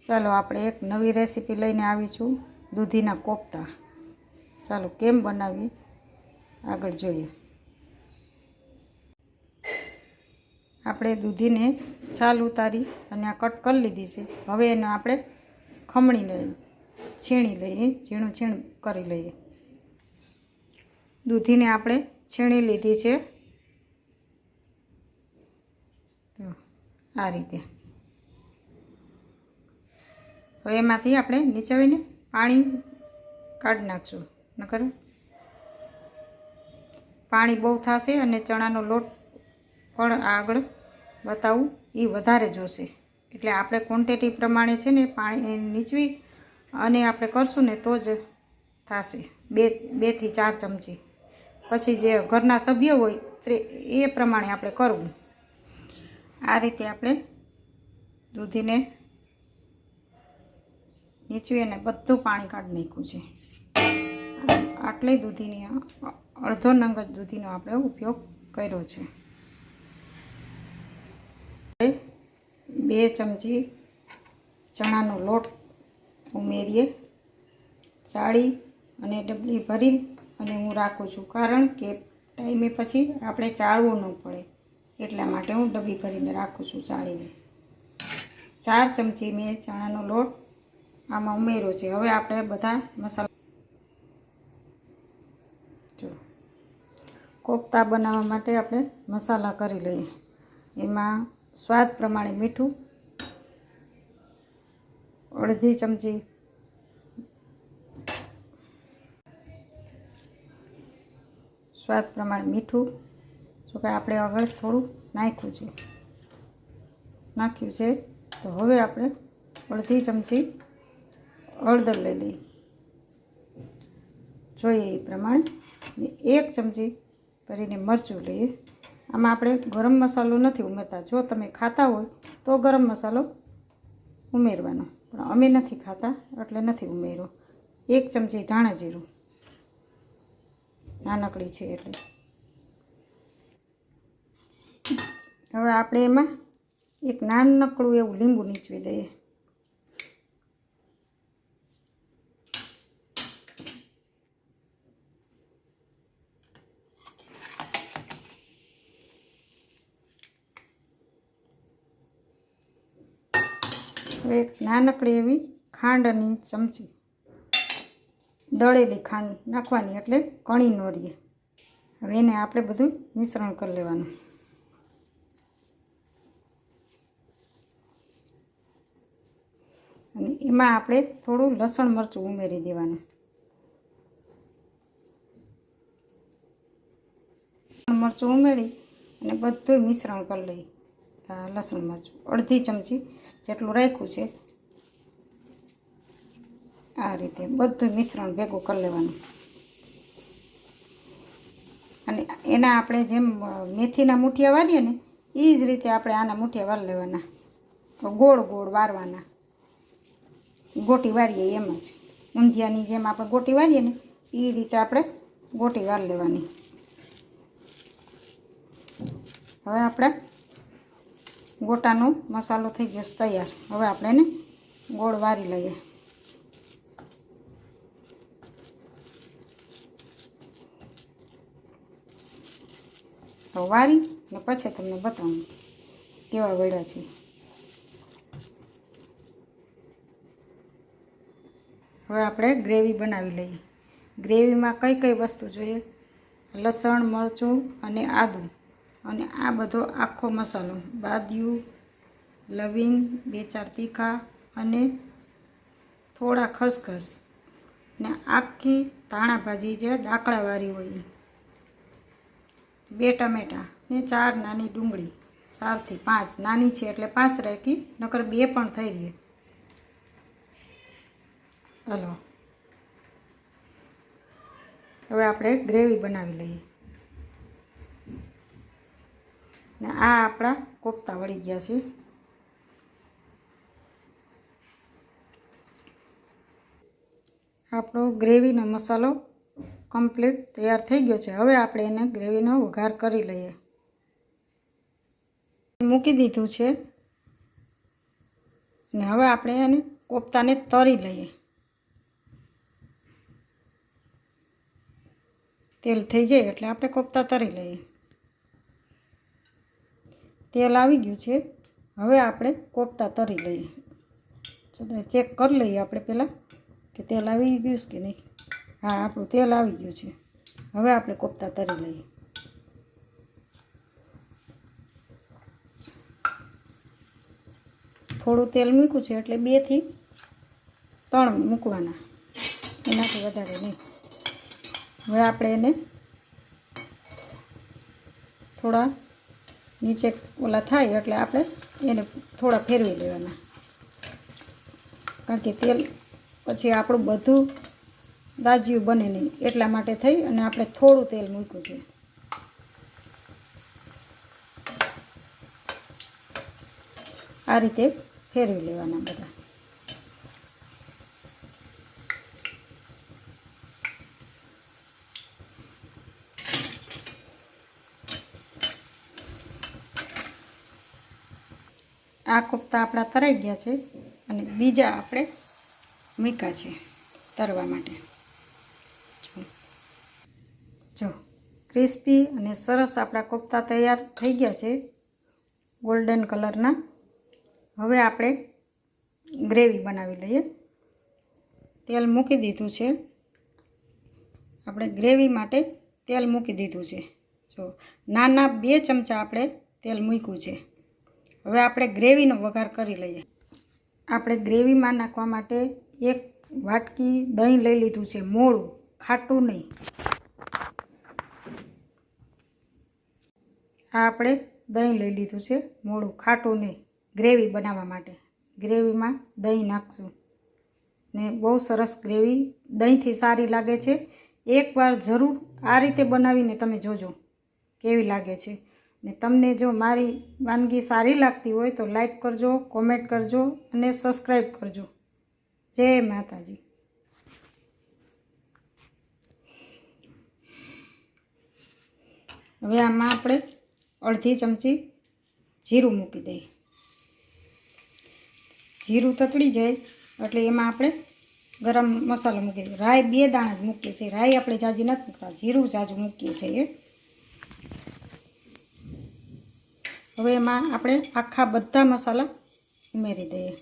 ચાલો આપણે એક નવી રેસીપી લઈને આવી છું, દૂધીના કોફતા। ચાલો કેમ બનાવીએ આગળ જોઈએ। આપણે દૂધીને છાલ ઉતારી અને આ કટ કરી લીધી છે। હવે એને આપણે ખમણી લઈએ, છીણી લઈએ, ઝીણું ઝીણું કરી લઈએ। દૂધીને આપણે છીણી લીધી છે આ રીતે। હવે એમાંથી આપણે નીચવીને પાણી કાઢી નાખશું, નકર પાણી બહુ થશે અને ચણાનો લોટ પણ આગળ બતાવું એ વધારે જોશે, એટલે આપણે ક્વોન્ટિટી પ્રમાણે છે ને પાણી નીચવી અને આપણે કરશું ને તો જ થશે। 2 થી 4 ચમચી, પછી જે ઘરના સભ્યો હોય એ પ્રમાણે આપણે કરવું। આ રીતે આપણે દૂધીને નીચવી અને બધું પાણી કાઢી નાખ્યું છે। આટલી દૂધીની અડધો નંગ જ દૂધીનો આપણે ઉપયોગ કર્યો છે। 2 ચમચી ચણાનો લોટ ઉમેરીએ, ચાળી અને ડબલી ભરી અને હું રાખું છું, કારણ કે ટાઈમે પછી આપણે ચાળવું ન પડે એટલા માટે હું ડબ્બી ભરીને રાખું છું ચાળીને। 4 ચમચી મેં ચણાનો લોટ આમાં ઉમેર્યો છે। હવે આપણે બધા મસાલા કોફતા બનાવવા માટે આપણે મસાલા કરી લઈએ। એમાં સ્વાદ પ્રમાણે મીઠું, અડધી ચમચી સ્વાદ પ્રમાણે મીઠું, જો કે આપણે આગળ થોડું નાખ્યું છે। તો હવે આપણે અડધી ચમચી હળદર લઈ લઈએ જોઈએ એ પ્રમાણે, 1 ચમચી ભરીને મરચું લઈએ। આમાં આપણે ગરમ મસાલો નથી ઉમેરતા, જો તમે ખાતા હોય તો ગરમ મસાલો ઉમેરવાનો, પણ અમે નથી ખાતા એટલે નથી ઉમેર્યો। 1 ચમચી ધાણા જીરું, નાનકડી છે એટલે। હવે આપણે એમાં એક નાનકડું એવું લીંબુ નીચવી દઈએ। હવે એક નાનકડી એવી ખાંડની ચમચી દળેલી ખાંડ નાખવાની, એટલે કણી ન રહે। હવે એને આપણે બધું મિશ્રણ કરી લેવાનું અને એમાં આપણે થોડું લસણ મરચું ઉમેરી દેવાનું। મરચું ઉમેરી અને બધું મિશ્રણ કરી લઈએ। લસણ મરચું અડધી ચમચી જેટલું રાખ્યું છે, આ રીતે બધું મિશ્રણ ભેગું કરી લેવાનું। અને એના આપણે જેમ મેથીના મૂઠિયા વારીએ ને એ જ રીતે આપણે આના મૂઠિયા વારી લેવાના, ગોળ ગોળ વારવાના, ગોટી વારીએ એમ જ, ઊંધિયાની જેમ આપણે ગોટી વારીએ ને એ રીતે આપણે ગોટી વાર લેવાની। હવે આપણે ગોટાનો મસાલો થઈ ગયો તૈયાર। હવે આપણે એને ગોળ વારી લઈએ। તો વારી ને પછી તમને બતાવું કેવા વળ્યા છે। હવે આપણે ગ્રેવી બનાવી લઈએ। ગ્રેવીમાં કઈ કઈ વસ્તુ જોઈએ? લસણ, મરચું અને આદું, અને આ બધો આખો મસાલો, બાદિયું, લવિંગ, 2-4 તીખા અને થોડા ખસખસ, ને આખી ધાણા ભાજી જે ડાકડાવાળી હોય, 2 ટમેટાં ને 4 નાની ડુંગળી, 4 થી 5 નાની છે એટલે 5 રાખી, નકર 2 પણ થઈ રહી। હલો, હવે આપણે ગ્રેવી બનાવી લઈએ ને આ આપણા કોફતા વળી ગયા છે। આપણો ગ્રેવીનો મસાલો કમ્પ્લીટ તૈયાર થઈ ગયો છે। હવે આપણે એને ગ્રેવીનો વઘાર કરી લઈએ। મૂકી દીધું છે અને હવે આપણે એને કોફતાને તળી લઈએ. તેલ થઈ જાય એટલે આપણે કોફતા તળી લઈએ. તેલ આવી ગયું છે. હવે આપણે કોફતા તળી લઈએ. ચલો ચેક કરી લઈએ આપણે પહેલાં કે તેલ આવી ગયું છે કે નહીં. હા, આપણું તેલ આવી ગયું છે. હવે આપણે કોફતા તળી લઈએ. થોડું તેલ મૂક્યું છે એટલે 2 થી 3 મૂકવાના, એનાથી વધારે નહીં. હવે આપણે એને થોડા નીચે ઓલા થાય એટલે આપણે એને થોડા ફેરવી લેવાના, કારણ કે તેલ પછી આપણું બધું દાજ્યું બને નહીં એટલા માટે થઈ અને આપણે થોડું તેલ મૂક્યું છે. આ રીતે ફેરવી લેવાના બધા. આ કોફતા આપણા તરાઈ ગયા છે અને બીજા આપણે મૂક્યા છે તરવા માટે. જો ક્રિસ્પી અને સરસ આપણા કોફતા તૈયાર થઈ ગયા છે, ગોલ્ડન કલરના. હવે આપણે ગ્રેવી બનાવી લઈએ. તેલ મૂકી દીધું છે. આપણે ગ્રેવી માટે તેલ મૂકી દીધું છે. જો નાના 2 ચમચા આપણે તેલ મૂક્યું છે. હવે આપણે ગ્રેવીનો વઘાર કરી લઈએ. આપણે ગ્રેવીમાં નાખવા માટે 1 વાટકી દહીં લઈ લીધું છે, મોળું, ખાટું નહીં. આ આપણે દહીં લઈ લીધું છે, મોળું, ખાટું નહીં. ગ્રેવી બનાવવા માટે ગ્રેવીમાં દહીં નાખશું ને બહુ સરસ ગ્રેવી દહીંથી સારી લાગે છે. એકવાર જરૂર આ રીતે બનાવીને તમે જોજો કેવી લાગે છે. ને તમને જો મારી વાનગી સારી લાગતી હોય તો લાઈક કરજો, કોમેન્ટ કરજો અને સબસ્ક્રાઈબ કરજો. જય માતાજી. હવે આમાં આપણે અડધી ચમચી જીરું મૂકી દઈએ. જીરું તતડી જાય એટલે એમાં આપણે ગરમ મસાલો મૂકી દઈએ. રાઈ 2 દાણા જ મૂકીએ છીએ. રાઈ આપણે જાજી નથી મૂકતા, જીરું જાજુ મૂકીએ છીએ. હવે એમાં આપણે આખા બધા મસાલા ઉમેરી દઈએ.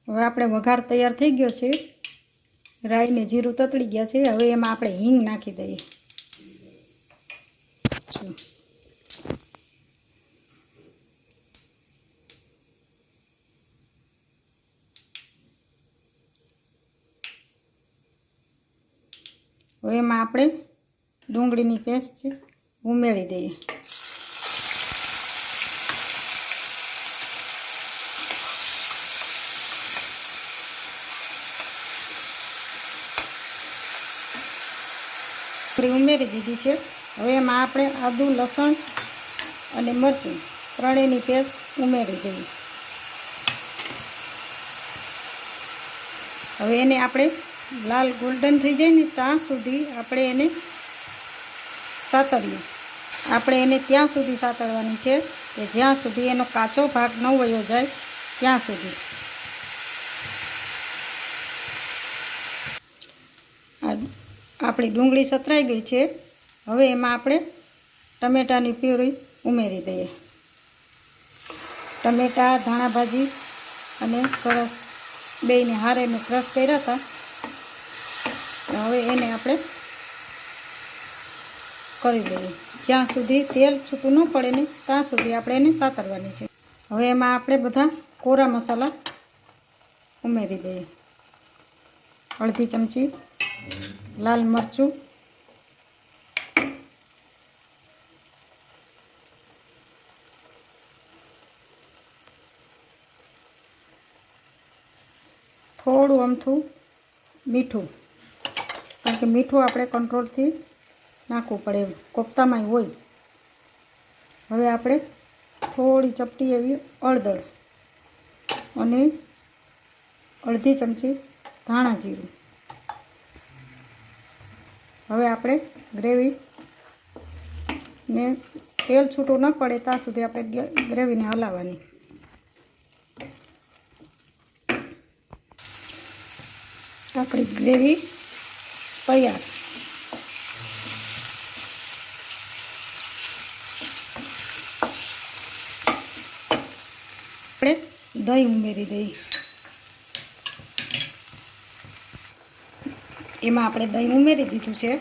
હવે આપણે વઘાર તૈયાર થઈ ગયો છે. રાઈ ને જીરું તતડી ગયા છે. હવે એમાં આપણે હિંગ નાખી દઈએ. હવે એમાં આપણે ડુંગળીની પેસ્ટ છે ઉમેરી દઈએ. ઉમેરી દીધી છે. હવે એમાં આપણે આદુ, લસણ અને મરચું ત્રણેયની પેસ્ટ ઉમેરી દઈએ. હવે એને આપણે લાલ ગોલ્ડન થઈ જાય ને ત્યાં સુધી આપણે એને સાતળીએ. આપણે એને ત્યાં સુધી સાતળવાની છે કે જ્યાં સુધી એનો કાચો ભાગ ન વયો જાય ત્યાં સુધી. આપણી ડુંગળી સતરાઈ ગઈ છે. હવે એમાં આપણે ટમેટાની પ્યુરી ઉમેરી દઈએ. ટમેટા, ધાણા ભાજી અને સરસ બેયને હારે મેં ક્રશ કર્યા હતા. હવે એને આપણે કરી દઈએ. જ્યાં સુધી તેલ છૂટું ન પડે ને ત્યાં સુધી આપણે એને સાતરવાની છે. હવે એમાં આપણે બધા કોરા મસાલા ઉમેરી દઈએ. અડધી ચમચી લાલ મરચું, થોડું અમથું મીઠું, કારણ કે મીઠું આપણે કંટ્રોલથી નાખવું પડે, કોફતામાં હોય. હવે આપણે થોડી ચપટી એવી હળદર અને અડધી ચમચી ધાણા જીરું હવે આપણે ગ્રેવીને તેલ છૂટું ન પડે ત્યાં સુધી આપણે ગ્રેવીને હલાવવાની. આપણી ગ્રેવી તૈયાર. આપણે દહીં ઉમેરી દઈએ. એમાં આપણે દહીં ઉમેરી દીધું છે.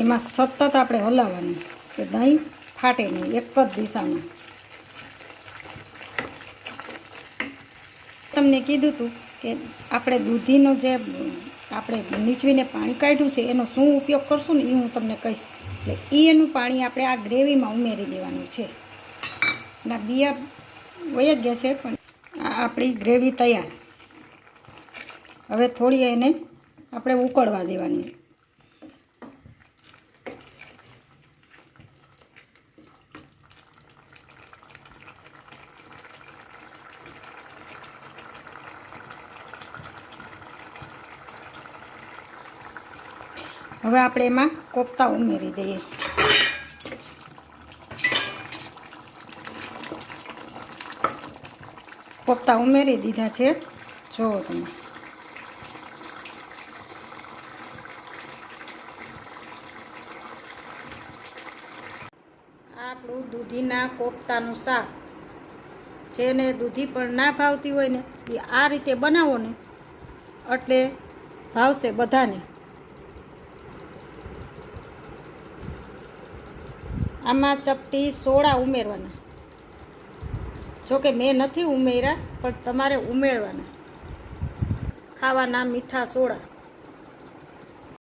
એમાં સતત આપણે હલાવવાનું કે દહીં ફાટે નહીં, એક જ દિશામાં. તમને કીધું હતું કે આપણે દૂધીનો જે આપણે નીચવીને પાણી કાઢ્યું છે એનો શું ઉપયોગ કરશું ને એ હું તમને કહીશ. એટલે એનું પાણી આપણે આ ગ્રેવીમાં ઉમેરી દેવાનું છે. ના બિયા વહી જ ગયા છે, પણ આ આપણી ગ્રેવી તૈયાર. હવે થોડી એને આપણે ઉકળવા દેવાની. હવે આપણે એમાં કોફતા ઉમેરી દઈએ. કોફતા ઉમેરી દીધા છે, જુઓ તમે. આપણું દૂધીના કોફતાનું શાક, જેને દૂધી પણ ના ભાવતી હોય ને એ આ રીતે બનાવો ને એટલે ભાવશે બધાને. આમાં ચપટી સોડા ઉમેરવાના. જોકે મેં નથી ઉમેર્યા, પણ તમારે ઉમેરવાના ખાવાના મીઠા સોડા.